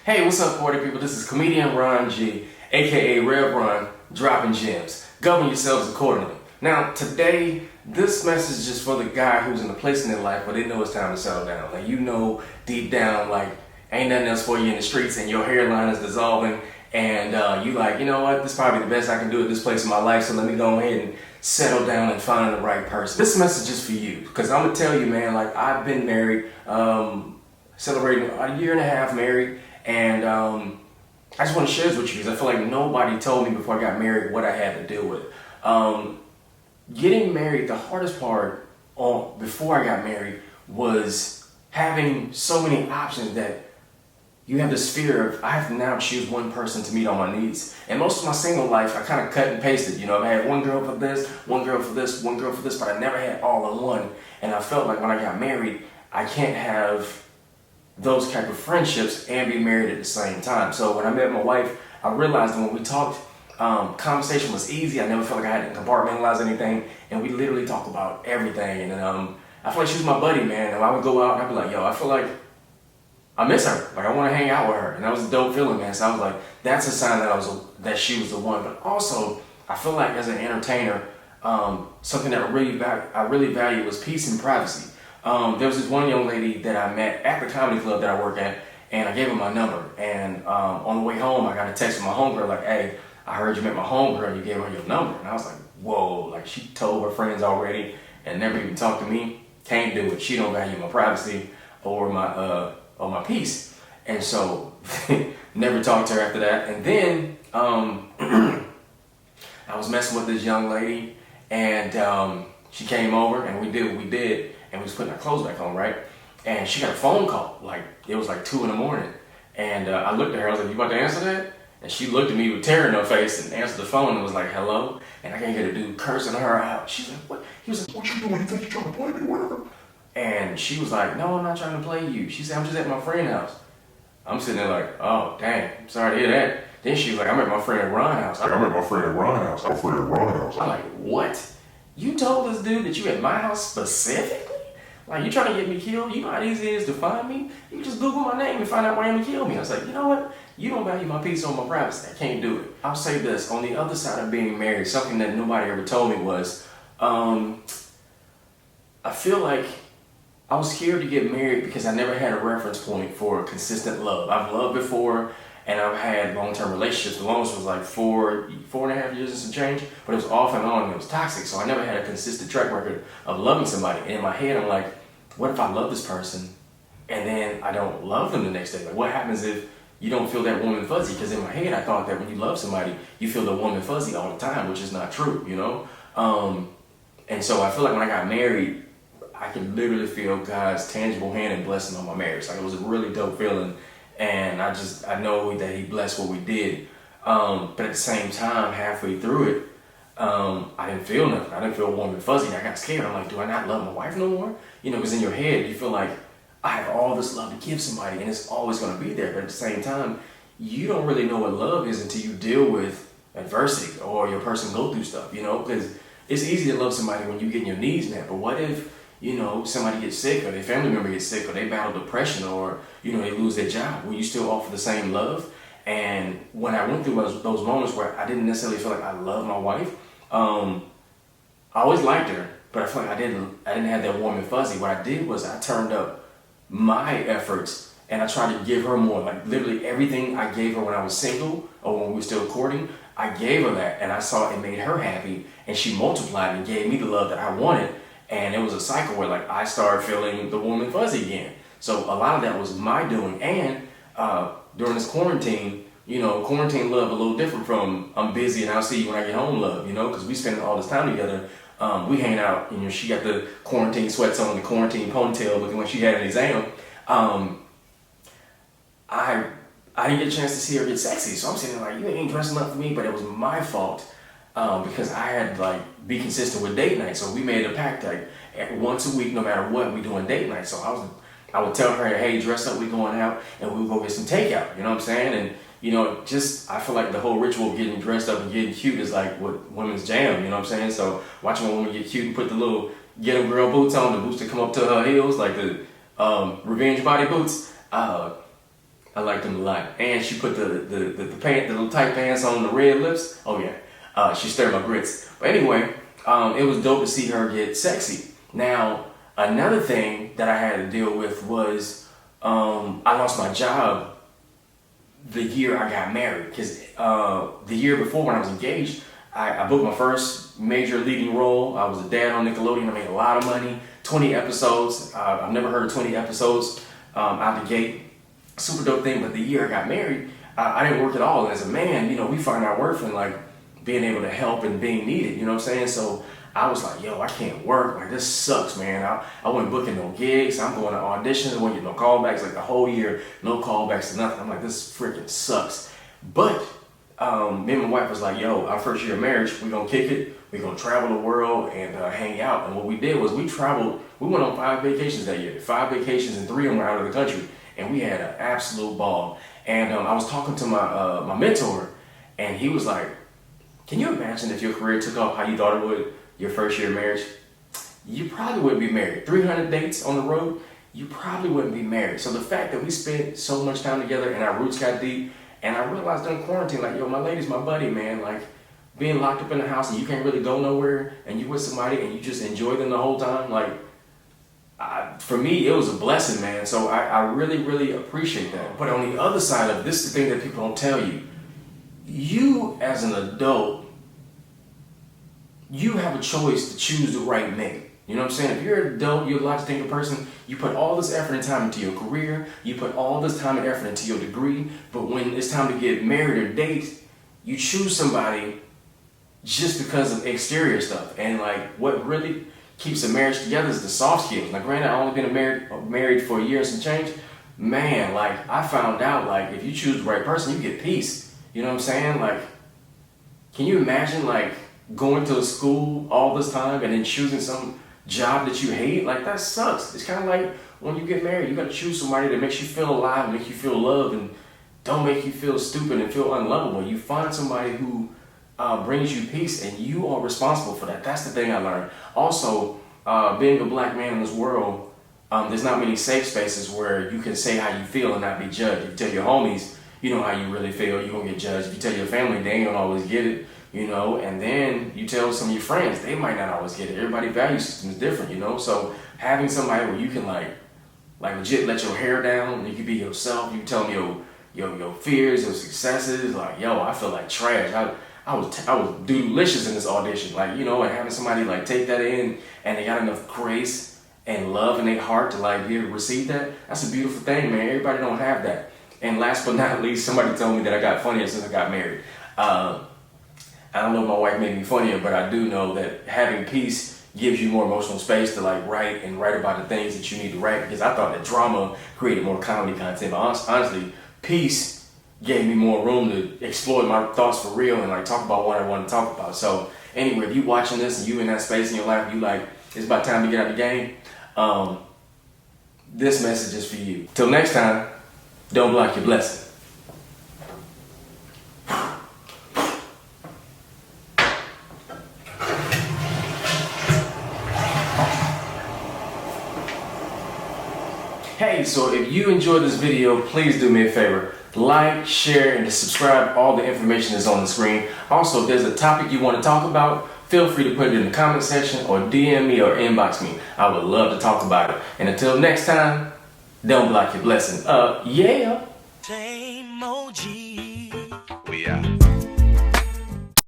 Hey, what's up, party people? This is comedian Ron G, aka Rev Ron Dropping Gems. Govern yourselves accordingly. Now, today, this message is just for the guy who's in a place in their life where they know it's time to settle down. Like, you know deep down, like, ain't nothing else for you in the streets and your hairline is dissolving and you like, you know what, this is probably the best I can do at this place in my life, so let me go ahead and settle down and find the right person. This message is for you, because I'm gonna tell you, man, like, I've been married, celebrating a year and a half married, and I just want to share this with you because I feel like nobody told me before I got married what I had to deal with. Getting married, the hardest part before I got married was having so many options that you have this fear of, I have to now choose one person to meet all my needs. And most of my single life, I kind of cut and pasted. You know, I had one girl for this, one girl for this, one girl for this, but I never had all in one. And I felt like when I got married, I can't have those type of friendships and be married at the same time. So when I met my wife, I realized that when we talked, conversation was easy. I never felt like I had to compartmentalize anything, and we literally talked about everything. And I feel like she was my buddy, man. And I would go out and I'd be like, yo, I feel like I miss her. Like, I want to hang out with her. And that was a dope feeling, man. So I was like, that's a sign that she was the one. But also, I feel like as an entertainer, something that I really value was peace and privacy. There was this one young lady that I met at the comedy club that I work at, and I gave her my number. And on the way home, I got a text from my homegirl like, hey, I heard you met my homegirl and you gave her your number. And I was like, whoa, like, she told her friends already and never even talked to me. Can't do it. She don't value my privacy or my peace. And so never talked to her after that. And then I was messing with this young lady, and she came over and we did what we did. And we was putting our clothes back on, right? And she got a phone call, like, it was like 2 a.m. And I looked at her, I was like, you about to answer that? And she looked at me with terror in her face and answered the phone and was like, hello? And I can't get a dude cursing her out. She's like, what? He was like, what you doing? You think you're trying to play me, whatever? And she was like, no, I'm not trying to play you. She said, I'm just at my friend's house. I'm sitting there like, oh, dang, I'm sorry to hear that. Then she was like, I'm at my friend Ron's house. I'm at my friend Ron's house. I'm like, what? You told this dude that you at my house specifically? Like, you trying to get me killed? You know how easy it is to find me? You can just Google my name and find out where I'm gonna kill me. I was like, you know what? You don't value my peace or my privacy. I can't do it. I'll say this, on the other side of being married, something that nobody ever told me was, I feel like I was scared to get married because I never had a reference point for consistent love. I've loved before, and I've had long-term relationships. The longest was like 4.5 years and some change, but it was off and on and it was toxic. So I never had a consistent track record of loving somebody. And in my head, I'm like, what if I love this person and then I don't love them the next day? Like, what happens if you don't feel that warm and fuzzy? Because in my head, I thought that when you love somebody, you feel the warm and fuzzy all the time, which is not true, you know? And so I feel like when I got married, I could literally feel God's tangible hand and blessing on my marriage. Like, it was a really dope feeling. And I know that he blessed what we did. But at the same time, halfway through it, I didn't feel nothing. I didn't feel warm and fuzzy. I got scared. I'm like, do I not love my wife no more? You know, because in your head, you feel like, I have all this love to give somebody and it's always going to be there. But at the same time, you don't really know what love is until you deal with adversity or your person go through stuff, you know? Because it's easy to love somebody when you get your needs met. But what if, you know, somebody gets sick or their family member gets sick or they battle depression or, you know, they lose their job? Will you still offer the same love? And when I went through those moments where I didn't necessarily feel like I loved my wife, I always liked her, but I feel like I didn't have that warm and fuzzy. What I did was I turned up my efforts and I tried to give her more. Like, literally everything I gave her when I was single or when we were still courting, I gave her that, and I saw it made her happy, and she multiplied and gave me the love that I wanted. And it was a cycle where, like, I started feeling the warm and fuzzy again. So a lot of that was my doing. And during this quarantine, you know, quarantine love a little different from I'm busy and I'll see you when I get home love, you know, because we spend all this time together. We hang out, you know, she got the quarantine sweats on, the quarantine ponytail looking like she had an exam. I didn't get a chance to see her get sexy. So I'm sitting there like, you ain't dressing up for me, but it was my fault. Because I had to, like, be consistent with date night. So we made a pact, like, once a week, no matter what, we doing date night. So I would tell her, hey, dress up, we going out, and we would go get some takeout. You know what I'm saying? And, you know, just, I feel like the whole ritual of getting dressed up and getting cute is like what women's jam. You know what I'm saying? So watching a woman get cute and put the little get them girl boots on, the boots that come up to her heels, like the revenge body boots. I liked them a lot. And she put the little tight pants on, the red lips. Oh yeah, she stirred my grits. But anyway, it was dope to see her get sexy. Now, another thing that I had to deal with was I lost my job the year I got married. Because the year before when I was engaged, I booked my first major leading role. I was a dad on Nickelodeon. I made a lot of money, 20 episodes. I've never heard of 20 episodes out the gate. Super dope thing. But the year I got married, I didn't work at all. And as a man, you know, we find our worth in like being able to help and being needed, you know what I'm saying? So I was like, yo, I can't work. Like, this sucks, man. I wasn't booking no gigs. I'm going to auditions. I wasn't getting no callbacks. Like, the whole year, no callbacks to nothing. I'm like, this freaking sucks. But me and my wife was like, yo, our first year of marriage, we're going to kick it. We're going to travel the world and hang out. And what we did was we traveled. We went on 5 vacations that year. 5 vacations and 3 of them were out of the country. And we had an absolute ball. And I was talking to my mentor, and he was like, can you imagine if your career took off how you thought it would your first year of marriage? You probably wouldn't be married. 300 dates on the road, you probably wouldn't be married. So the fact that we spent so much time together and our roots got deep, and I realized during quarantine, like, yo, my lady's my buddy, man. Like, being locked up in the house and you can't really go nowhere, and you with somebody and you just enjoy them the whole time, like, for me, it was a blessing, man. So I really, really appreciate that. But on the other side of this, is the thing that people don't tell you. You, as an adult, you have a choice to choose the right mate. You know what I'm saying? If you're an adult, you're a logical person, you put all this effort and time into your career, you put all this time and effort into your degree, but when it's time to get married or date, you choose somebody just because of exterior stuff. And like, what really keeps a marriage together is the soft skills. Now granted, I've only been married for a year and some change. Man, like, I found out, like, if you choose the right person, you get peace. You know what I'm saying? Like, can you imagine, like, going to a school all this time and then choosing some job that you hate? Like, that sucks. It's kind of like when you get married, you got to choose somebody that makes you feel alive, makes you feel loved, and don't make you feel stupid and feel unlovable. You find somebody who brings you peace, and you are responsible for that. That's the thing I learned. Also, being a black man in this world, there's not many safe spaces where you can say how you feel and not be judged. If you tell your homies, you know how you really feel, you're gonna get judged. If you tell your family, they don't always get it, you know, and then you tell some of your friends, they might not always get it. Everybody's value system is different, you know. So having somebody where you can like legit let your hair down, and you can be yourself, you can tell them your fears, your successes, like, yo, I feel like trash. I was delicious in this audition, like, you know, and having somebody like take that in and they got enough grace and love in their heart to like be able to receive that. That's a beautiful thing, man. Everybody don't have that. And last but not least, somebody told me that I got funnier since I got married. I don't know if my wife made me funnier, but I do know that having peace gives you more emotional space to like write about the things that you need to write, because I thought that drama created more comedy content. But honestly, peace gave me more room to explore my thoughts for real and like talk about what I want to talk about. So anyway, if you watching this and you in that space in your life, you like, it's about time to get out the game, this message is for you. Till next time, don't block your blessing. Hey, so if you enjoyed this video, please do me a favor. Like, share, and subscribe. All the information is on the screen. Also, if there's a topic you want to talk about, feel free to put it in the comment section or DM me or inbox me. I would love to talk about it. And until next time, don't block your blessing. Yeah. Same OG. We out.